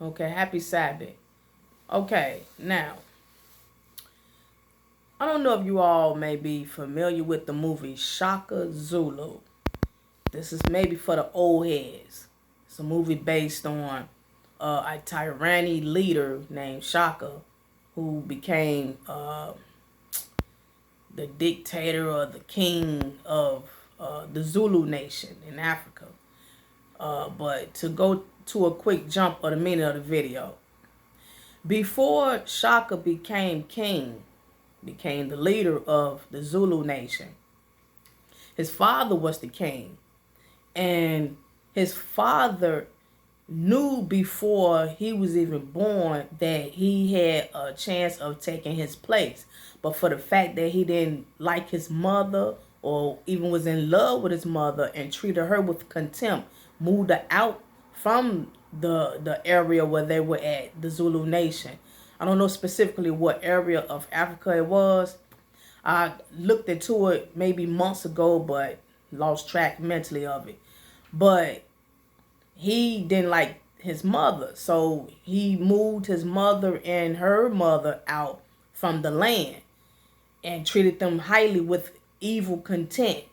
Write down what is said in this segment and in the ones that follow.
Okay, happy Sabbath. Okay, now, I don't know if you all may be familiar with the movie Shaka Zulu. This is maybe for the old heads. It's a movie based on a tyranny leader named Shaka who became the dictator or the king of the Zulu nation in Africa. But to go to a quick jump of the meaning of the video, before Shaka became king, became the leader of the Zulu nation, his father was the king. And his father knew before he was even born that he had a chance of taking his place. But for the fact that he didn't like his mother or even was in love with his mother and treated her with contempt, moved her out from the area where they were at, the Zulu nation. I don't know specifically what area of Africa it was. I looked into it maybe months ago, but lost track mentally of it. But he didn't like his mother, so he moved his mother and her mother out from the land and treated them highly with evil contempt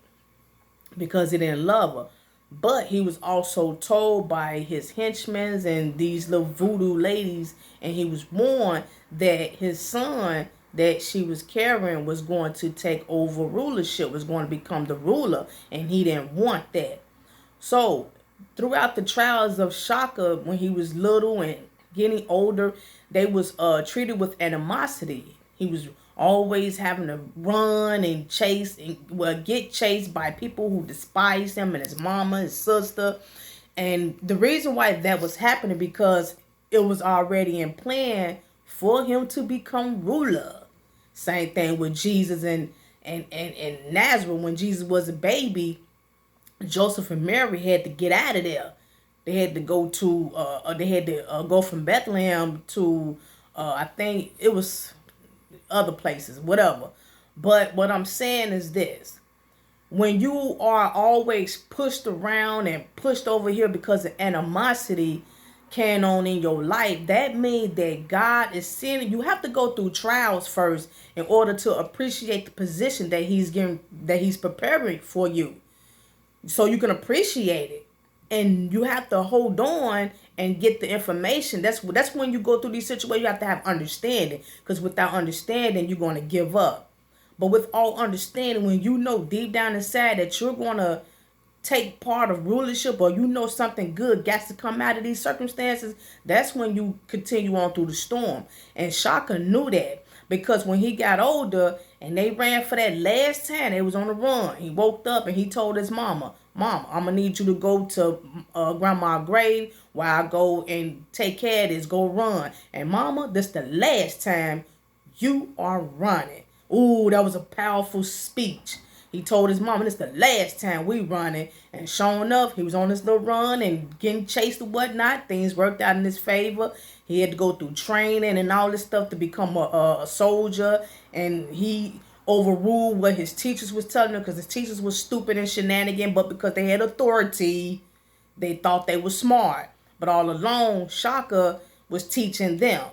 because he didn't love her. But he was also told by his henchmen and these little voodoo ladies, and he was warned that his son that she was carrying was going to take over rulership, was going to become the ruler, and he didn't want that. So throughout the trials of Shaka, when he was little and getting older, they was treated with animosity. He was always having to run and chase and get chased by people who despised him and his mama, his sister. And the reason why that was happening because it was already in plan for him to become ruler. Same thing with Jesus and Nazareth. When Jesus was a baby, Joseph and Mary had to get out of there. They had to go to go from Bethlehem to I think it was other places, whatever. But what I'm saying is this: when you are always pushed around and pushed over here because of animosity carrying on in your life, that means that God is sending you. Have to go through trials first in order to appreciate the position that He's preparing for you, so you can appreciate it. And you have to hold on and get the information. That's when you go through these situations, you have to have understanding, because without understanding you're going to give up. But with all understanding, when you know deep down inside that you're going to take part of rulership, or you know something good got to come out of these circumstances, that's when you continue on through the storm. And Shaka knew that, because when he got older and they ran for that last time, they was on the run. He woke up and he told his mama, "Mama, I'm going to need you to go to grandma's grave while I go and take care of this. Go run. And mama, this the last time you are running." Ooh, that was a powerful speech. He told his mama, "This the last time we running." And sure enough, he was on this little run and getting chased and whatnot. Things worked out in his favor. He had to go through training and all this stuff to become a soldier. And he overruled what his teachers was telling him, because his teachers was stupid and shenanigan, but because they had authority, they thought they were smart. But all along, Shaka was teaching them.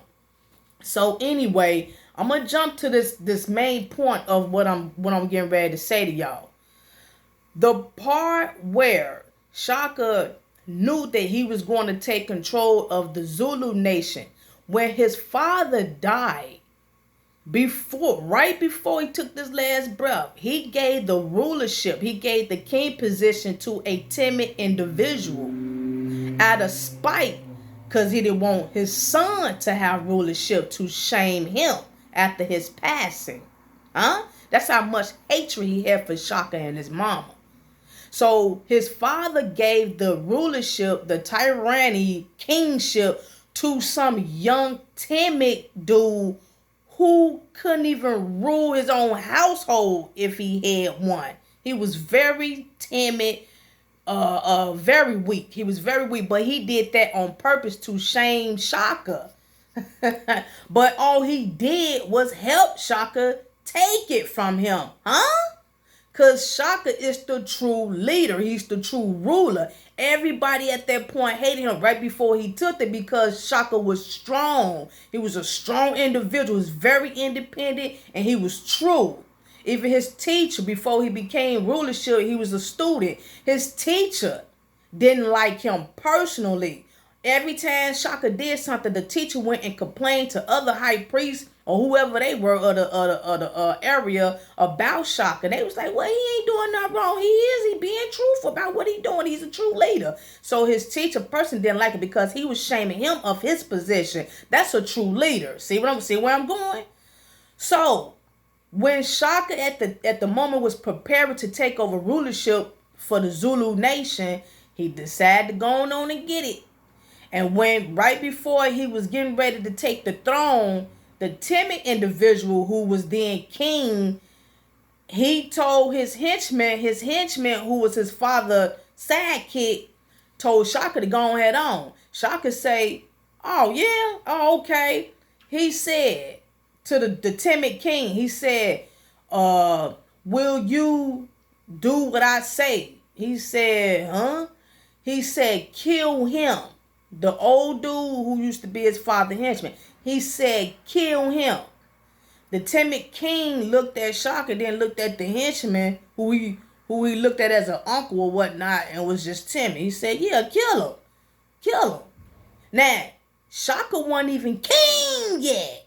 So anyway, I'm gonna jump to this main point of what I'm getting ready to say to y'all. The part where Shaka knew that he was going to take control of the Zulu nation when his father died. Right before he took this last breath, he gave the rulership, he gave the king position to a timid individual out of spite, because he didn't want his son to have rulership to shame him after his passing. That's how much hatred he had for Shaka and his mama. So his father gave the rulership, the tyranny, kingship, to some young timid dude who couldn't even rule his own household if he had one. He was very timid, very weak. He was very weak, but he did that on purpose to shame Shaka. But all he did was help Shaka take it from him. Because Shaka is the true leader. He's the true ruler. Everybody at that point hated him right before he took it because Shaka was strong. He was a strong individual. He was very independent and he was true. Even his teacher, before he became rulership, he was a student. His teacher didn't like him personally. Every time Shaka did something, the teacher went and complained to other high priests or whoever they were of the area about Shaka. They was like, well, he ain't doing nothing wrong. He being truthful about what he doing. He's a true leader. So his teacher person didn't like it because he was shaming him of his position. That's a true leader. See where I'm going? So when Shaka at the moment was preparing to take over rulership for the Zulu nation, he decided to go on and get it. And when right before he was getting ready to take the throne, the timid individual who was then king, he told his henchman who was his father's sidekick, told Shaka to go ahead on. Shaka say, oh yeah, oh okay. He said to the timid king, he said, will you do what I say? He said, huh? He said, kill him. The old dude who used to be his father's henchman. He said, kill him. The timid king looked at Shaka, then looked at the henchman, who he looked at as an uncle or whatnot, and was just timid. He said, yeah, kill him. Kill him. Now, Shaka wasn't even king yet.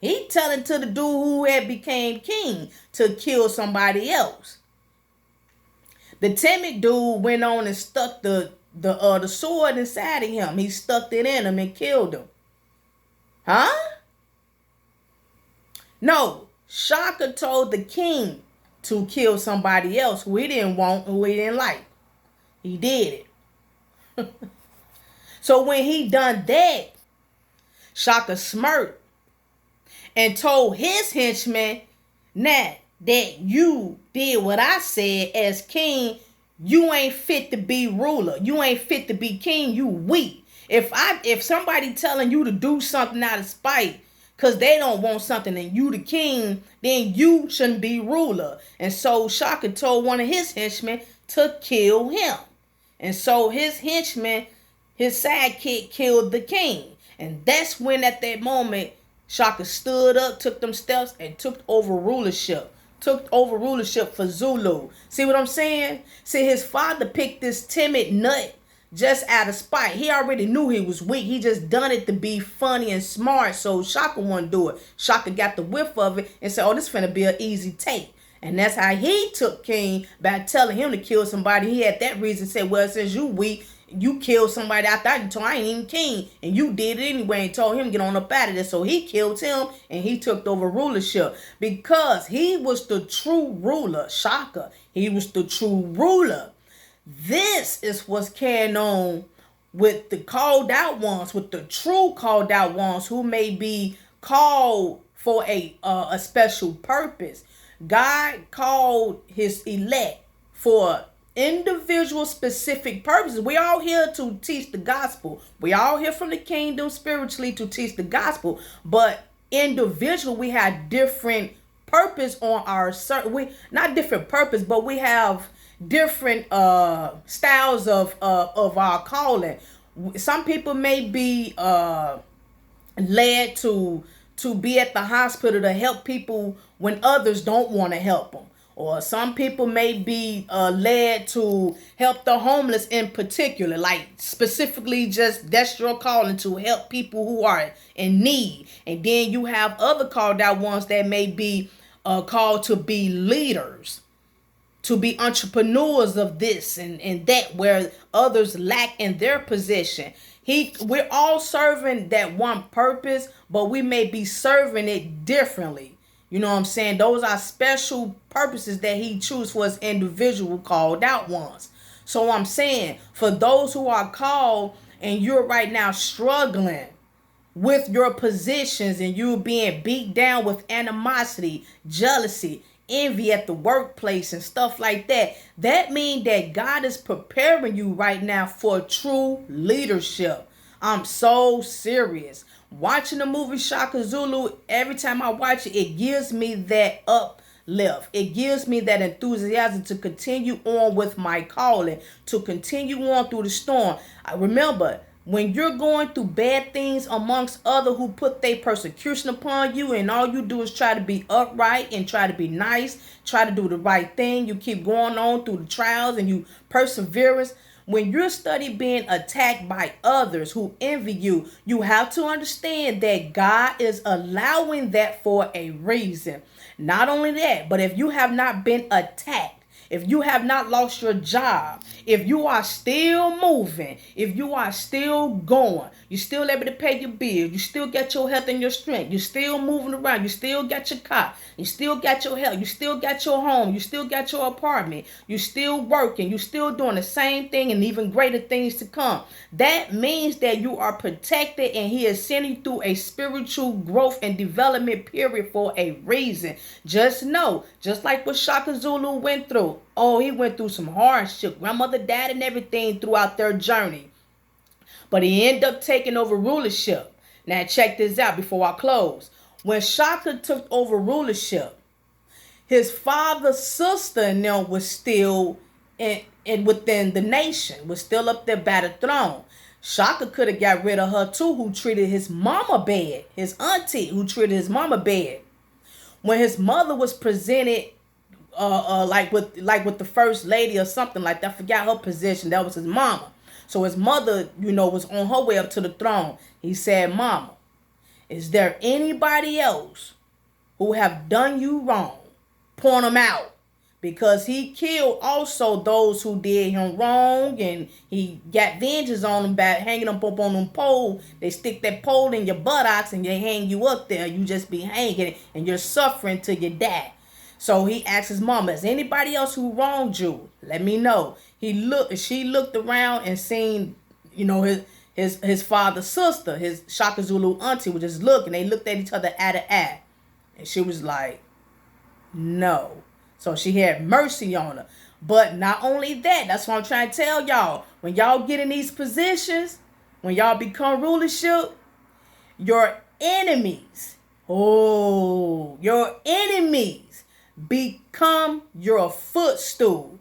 He telling to the dude who had became king to kill somebody else. The timid dude went on and stuck the sword inside of him. He stuck it in him and killed him. Huh? No, Shaka told the king to kill somebody else who he didn't want, who he didn't like. He did it. So when he done that, Shaka smirked and told his henchmen, now that you did what I said as king, you ain't fit to be ruler. You ain't fit to be king. You weak. If somebody telling you to do something out of spite because they don't want something and you the king, then you shouldn't be ruler. And so Shaka told one of his henchmen to kill him. And so his henchman, his sidekick, killed the king. And that's when at that moment Shaka stood up, took them steps, and took over rulership. Took over rulership for Zulu. See what I'm saying? See, his father picked this timid nut just out of spite. He already knew he was weak. He just done it to be funny and smart. So Shaka wouldn't do it. Shaka got the whiff of it and said, oh, this finna be an easy take. And that's how he took King by telling him to kill somebody. He had that reason, said, well, since you weak, you killed somebody I thought you told I ain't even king. And you did it anyway and told him to get on up out of there. So he killed him and he took over rulership. Because he was the true ruler, Shaka. He was the true ruler. This is what's carrying on with the called out ones, with the true called out ones who may be called for a special purpose. God called his elect for individual specific purposes. We all here to teach the gospel. We all here from the kingdom spiritually to teach the gospel. But individual, we have different purpose on our not different purpose, but we have different styles of our calling. Some people may be led to be at the hospital to help people when others don't want to help them. Or some people may be led to help the homeless in particular, like specifically just that's your calling to help people who are in need. And then you have other called out ones that may be called to be leaders, to be entrepreneurs of this and that, where others lack in their position. We're all serving that one purpose, but we may be serving it differently. You know what I'm saying? Those are special purposes that he chooses for his individual called out ones. So I'm saying, for those who are called and you're right now struggling with your positions and you're being beat down with animosity, jealousy, envy at the workplace and stuff like that, that means that God is preparing you right now for true leadership. I'm so serious. Watching the movie Shaka Zulu, every time I watch it, it gives me that left. It gives me that enthusiasm to continue on with my calling, to continue on through the storm. I remember, when you're going through bad things amongst other who put their persecution upon you, and all you do is try to be upright and try to be nice, try to do the right thing, you keep going on through the trials and you perseverance. When you're study being attacked by others who envy you, you have to understand that God is allowing that for a reason. Not only that, but if you have not been attacked, if you have not lost your job, if you are still moving, if you are still going, you're still able to pay your bills, you still got your health and your strength, you're still moving around, you still got your car, you still got your health, you still got your home, you still got your apartment, you still working, you still doing the same thing and even greater things to come. That means that you are protected, and he is sending you through a spiritual growth and development period for a reason. Just know, just like what Shaka Zulu went through. Oh, he went through some hardship. Grandmother, dad, and everything throughout their journey. But he ended up taking over rulership. Now, check this out before I close. When Shaka took over rulership, his father's sister and them was still in within the nation, was still up there by the throne. Shaka could have got rid of her too, who treated his mama bad. His auntie, who treated his mama bad. When his mother was presented like with the first lady or something like that. I forgot her position. That was his mama. So his mother, was on her way up to the throne. He said, "Mama, is there anybody else who have done you wrong? Point them out." Because he killed also those who did him wrong, and he got vengeance on them by hanging them up on them pole. They stick that pole in your buttocks and they hang you up there. You just be hanging and you're suffering till you die. So he asked his mama, "Is anybody else who wronged you? Let me know." She looked around and seen, his father's sister, his Shaka Zulu auntie, was just looking. They looked at each other eye to eye. And she was like, "No." So she had mercy on her. But not only that, that's what I'm trying to tell y'all. When y'all get in these positions, when y'all become rulership, your enemies, your enemies become your footstool.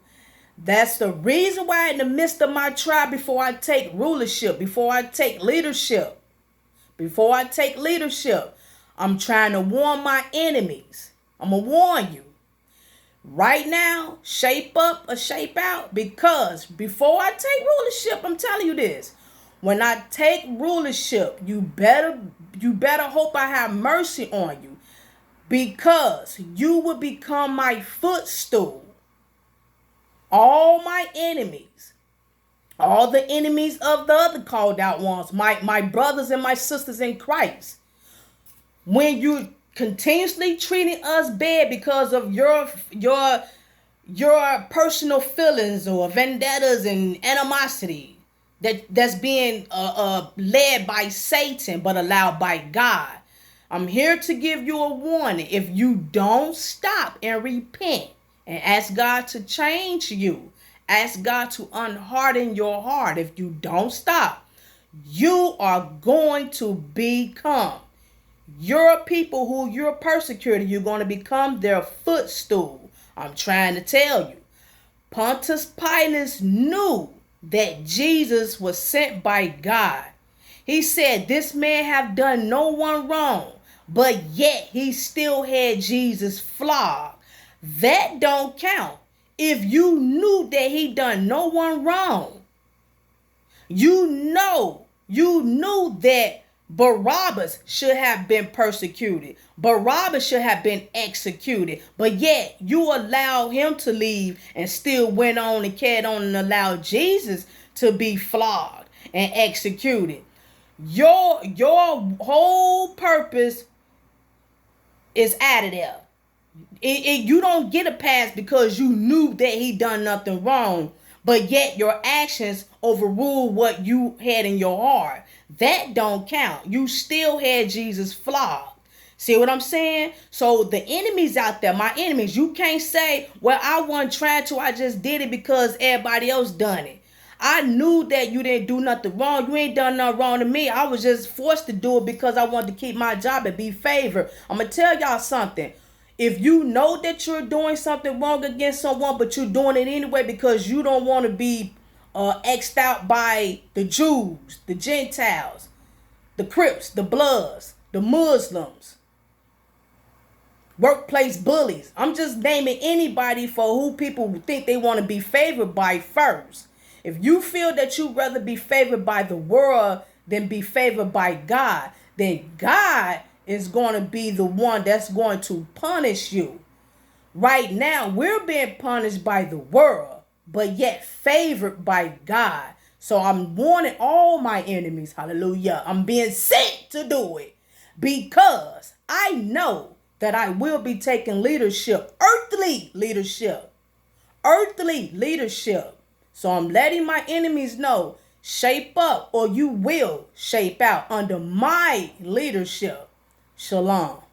That's the reason why in the midst of my tribe, before I take rulership, before I take leadership, I'm trying to warn my enemies. I'm going to warn you. Right now, shape up or shape out, because before I take rulership, I'm telling you this. When I take rulership, you better hope I have mercy on you, because you will become my footstool. All my enemies, all the enemies of the other called out ones, my brothers and my sisters in Christ, when you continuously treating us bad because of your personal feelings or vendettas and animosity that's being led by Satan but allowed by God. I'm here to give you a warning. If you don't stop and repent and ask God to change you, ask God to unharden your heart, if you don't stop, you are going to become your people who you're persecuting. You're going to become their footstool. I'm trying to tell you. Pontius Pilate knew that Jesus was sent by God. He said, "This man have done no one wrong," but yet he still had Jesus flogged. That don't count. If you knew that he done no one wrong, you knew that Barabbas should have been persecuted. Barabbas should have been executed. But yet you allowed him to leave and still went on and carried on and allowed Jesus to be flogged and executed. Your whole purpose is out of there. You don't get a pass because you knew that he done nothing wrong, but yet your actions overruled what you had in your heart. That don't count. You still had Jesus flogged. See what I'm saying? So the enemies out there, my enemies, you can't say, "Well, I wasn't trying to. I just did it because everybody else done it." I knew that you didn't do nothing wrong. You ain't done nothing wrong to me. I was just forced to do it because I wanted to keep my job and be favored. I'm going to tell y'all something. If you know that you're doing something wrong against someone, but you're doing it anyway because you don't want to be X'd out by the Jews, the Gentiles, the Crips, the Bloods, the Muslims, workplace bullies. I'm just naming anybody for who people think they want to be favored by first. If you feel that you'd rather be favored by the world than be favored by God, then God is going to be the one that's going to punish you. Right now, we're being punished by the world, but yet favored by God. So I'm warning all my enemies, hallelujah. I'm being sent to do it because I know that I will be taking leadership, earthly leadership. So I'm letting my enemies know, shape up or you will shape out under my leadership. Shalom.